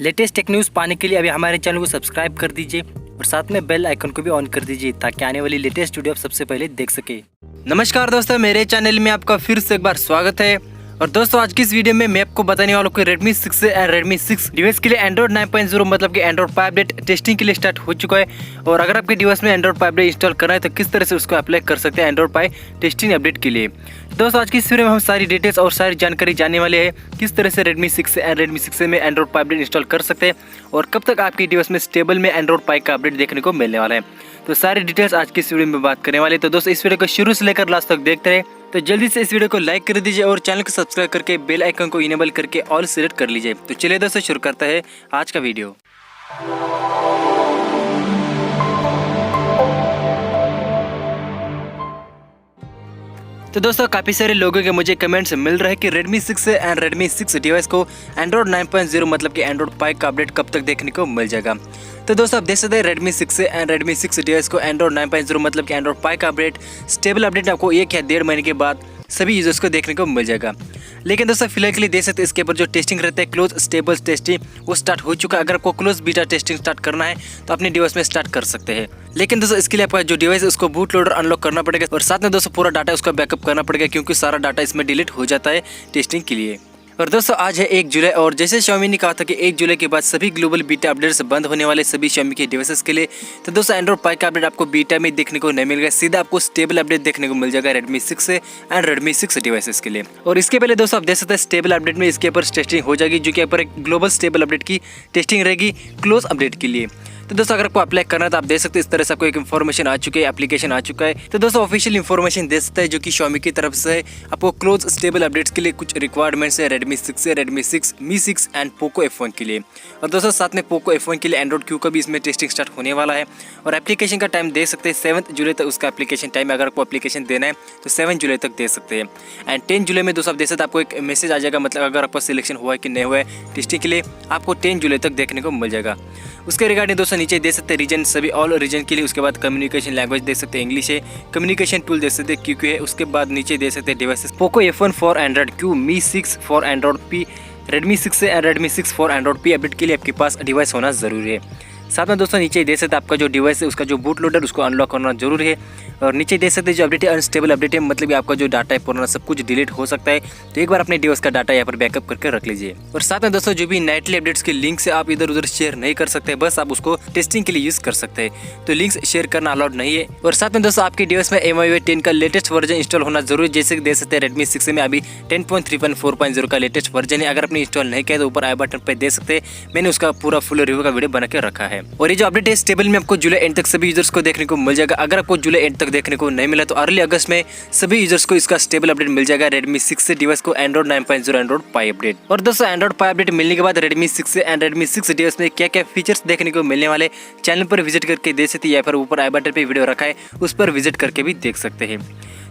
Latest tech news पाने के लिए अभी हमारे चैनल को सब्सक्राइब कर दीजिए और साथ में बेल आइकन को भी ऑन कर दीजिए ताकि आने वाली लेटेस्ट वीडियो आप सबसे पहले देख सके। नमस्कार दोस्तों, मेरे चैनल में आपका फिर से एक बार स्वागत है। और दोस्तों आज की इस वीडियो में मैं आपको बताने वाला हूँ कि Redmi 6 और Redmi 6 डिवाइस के लिए Android 9.0 मतलब कि Android 5 अपडेट टेस्टिंग के लिए स्टार्ट हो चुका है। और अगर आपके डिवाइस में Android 5 अपडेट इंस्टॉल करना है तो किस तरह से उसको अप्लाई कर सकते हैं Android 5 टेस्टिंग अपडेट के लिए। दोस्तों आज की इस वीडियो में हम सारी डिटेल्स और सारी जानकारी जानने वाले हैं किस तरह से Redmi 6 और Redmi 6 में Android 5 अपडेट इंस्टॉल कर सकते हैं और कब तक आपकी डिवाइस में स्टेबल में Android 5 का अपडेट देखने को मिलने वाला है। तो सारी डिटेल्स आज की इस वीडियो में बात करने वाले। तो दोस्तों इस वीडियो को शुरू से लेकर लास्ट तक देखते रहे। तो जल्दी से इस वीडियो को लाइक कर दीजिए और चैनल को सब्सक्राइब करके बेल आइकन को इनेबल करके ऑल सिलेक्ट कर लीजिए। तो चलिए दोस्तों शुरू करता है आज का वीडियो। तो दोस्तों काफ़ी सारे लोगों के मुझे कमेंट्स मिल रहे हैं कि Redmi 6 और Redmi 6 डिवाइस को Android 9.0 मतलब कि Android 5 का अपडेट कब तक देखने को मिल जाएगा। तो दोस्तों आप देख सकते हैं Redmi 6 और Redmi 6 डिवाइस को Android 9.0 मतलब कि Android 5 का अपडेट स्टेबल अपडेट आपको 1 या 1.5 महीने के बाद सभी यूजर्स को देखने को मिल जाएगा। लेकिन दोस्तों फिलहाल के लिए देख सकते हैं इसके ऊपर जो टेस्टिंग रहता है क्लोज स्टेबल टेस्टिंग वो स्टार्ट हो चुका है। अगर आपको क्लोज बीटा टेस्टिंग स्टार्ट करना है तो अपने डिवाइस में स्टार्ट कर सकते हैं। लेकिन दोस्तों इसके लिए आपका जो डिवाइस है उसको बूट लोडर अनलॉक करना पड़ेगा और साथ में दोस्तों पूरा डाटा उसका बैकअप करना पड़ेगा क्योंकि सारा डाटा इसमें डिलीट हो जाता है टेस्टिंग के लिए। और दोस्तों आज है 1 जुलाई और जैसे Xiaomi ने कहा था कि 1 जुलाई के बाद सभी ग्लोबल बीटा अपडेट्स बंद होने वाले सभी Xiaomi के डिवाइसेस के लिए। तो दोस्तों Android 5 का अपडेट आपको बीटा में देखने को नहीं मिलेगा, सीधा आपको स्टेबल अपडेट देखने को मिल जाएगा Redmi 6 और Redmi 6 डिवाइसेस के लिए। और इसके पहले दोस्तों आप देख सकते हैं स्टेबल अपडेट में इसके ऊपर टेस्टिंग हो जाएगी जो कि यहाँ पर एक ग्लोबल स्टेबल अपडेट की टेस्टिंग रहेगी क्लोज अपडेट के लिए। तो दोस्तों अगर आपको अप्लाई करना है तो आप देख सकते हैं इस तरह से आपको एक इन्फॉर्मेशन आ चुकी है, एप्लीकेशन आ चुका है। तो दोस्तों ऑफिशियल इन्फॉर्मेशन दे सकता है जो कि Xiaomi की तरफ से आपको क्लोज स्टेबल अपडेट्स के लिए कुछ रिक्वायरमेंट्स है Redmi 6 Redmi 6 Mi 6 and Poco F1 के लिए। और दोस्तों साथ में Poco F1 के लिए Android Q का भी इसमें टेस्टिंग स्टार्ट होने वाला है। और एप्लीकेशन का टाइम दे सकते हैं 7 जुलाई तक उसका एप्लीकेशन टाइम है। अगर आपको एप्लीकेशन देना है तो 7 जुलाई तक दे सकते हैं। एंड 10 जुलाई में दोस्तों आप देख सकते हैं आपको एक मैसेज आ जाएगा, मतलब अगर आपका सिलेक्शन हुआ है कि नहीं हुआ है टेस्टिंग के लिए आपको 10 जुलाई तक देखने को मिल जाएगा। उसके रिगार्डिंग दोस्तों नीचे दे सकते हैं रीजन सभी ऑल रीजन के लिए। उसके बाद कम्युनिकेशन लैंग्वेज दे सकते हैं इंग्लिश है, कम्युनिकेशन टूल दे सकते हैं QQ है। उसके बाद नीचे दे सकते हैं devices Poco F1 for Android Q, Mi 6 for Android P, Redmi 6 और Redmi 6 for Android P update के लिए आपके पास डिवाइस होना जरूरी है। साथ में दोस्तों नीचे दे सकते हैं आपका जो डिवाइस है उसका जो बूट लोडर उसको अनलॉक करना जरूरी है। और नीचे दे सकते हैं जो अपडेट है अनस्टेबल अपडेट है, मतलब कि आपका जो डाटा है पुराना सब कुछ डिलीट हो सकता है। तो एक बार अपने डिवाइस का डाटा यहाँ पर बैकअप करके रख लीजिए। और साथ में दोस्तों जो भी नाइटली अपडेट्स के लिंक से आप इधर उधर शेयर नहीं कर सकते, बस आप उसको टेस्टिंग के लिए यूज कर सकते हैं। तो लिंक्स शेयर करना अलाउड नहीं है। और साथ में दोस्तों आपके डिवाइस में MIUI 10 का लेटेस्ट वर्जन इंस्टॉल होना जरूरी है। जैसे कि दे सकते हैं Redmi 6 में अभी 10.3.4.0 का लेटेस्ट वर्जन है। अगर आपने इंस्टॉल नहीं किया तो ऊपर आई बटन पर दे सकते हैं, मैंने उसका पूरा फुल रिव्यू का वीडियो बना के रखा है। और ये जो अपडेट है स्टेबल में आपको जुलाई एंड तक सभी यूजर्स को देखने को मिल जाएगा। अगर आपको जुलाई एंड तक देखने को नहीं मिला तो अर्ली अगस्त में सभी यूजर्स को इसका स्टेबल अपडेट मिल जाएगा Redmi 6 से डिवाइस को Android 9.0 Android 5 अपडेट। और दोस्तों Android 5 अपडेट मिलने के बाद Redmi 6 और Redmi 6 डिवाइस में क्या क्या फीचर्स देखने को मिलने वाले चैनल पर विजिट करके देख सकते हैं, या फिर ऊपर आई बटन पे वीडियो रखा है उस पर विजिट करके भी देख सकते हैं।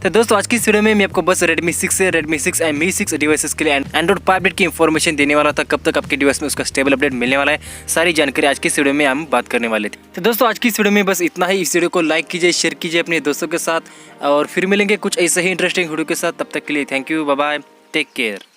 तो दोस्तों आज की इस वीडियो में मैं आपको बस Redmi 6 Redmi 6 और Mi 6 डिवाइसेस के लिए Android 5 अपडेट की इन्फॉर्मेशन देने वाला था, कब तक आपके डिवाइस में उसका स्टेबल अपडेट मिलने वाला है, सारी जानकारी आज की इस वीडियो में हम बात करने वाले थे। तो दोस्तों आज की इस वीडियो में बस इतना ही। इस वीडियो को लाइक कीजिए, शेयर कीजिए अपने दोस्तों के साथ और फिर मिलेंगे कुछ ऐसे ही इंटरेस्टिंग वीडियो के साथ। तब तक के लिए thank you, bye bye, take care.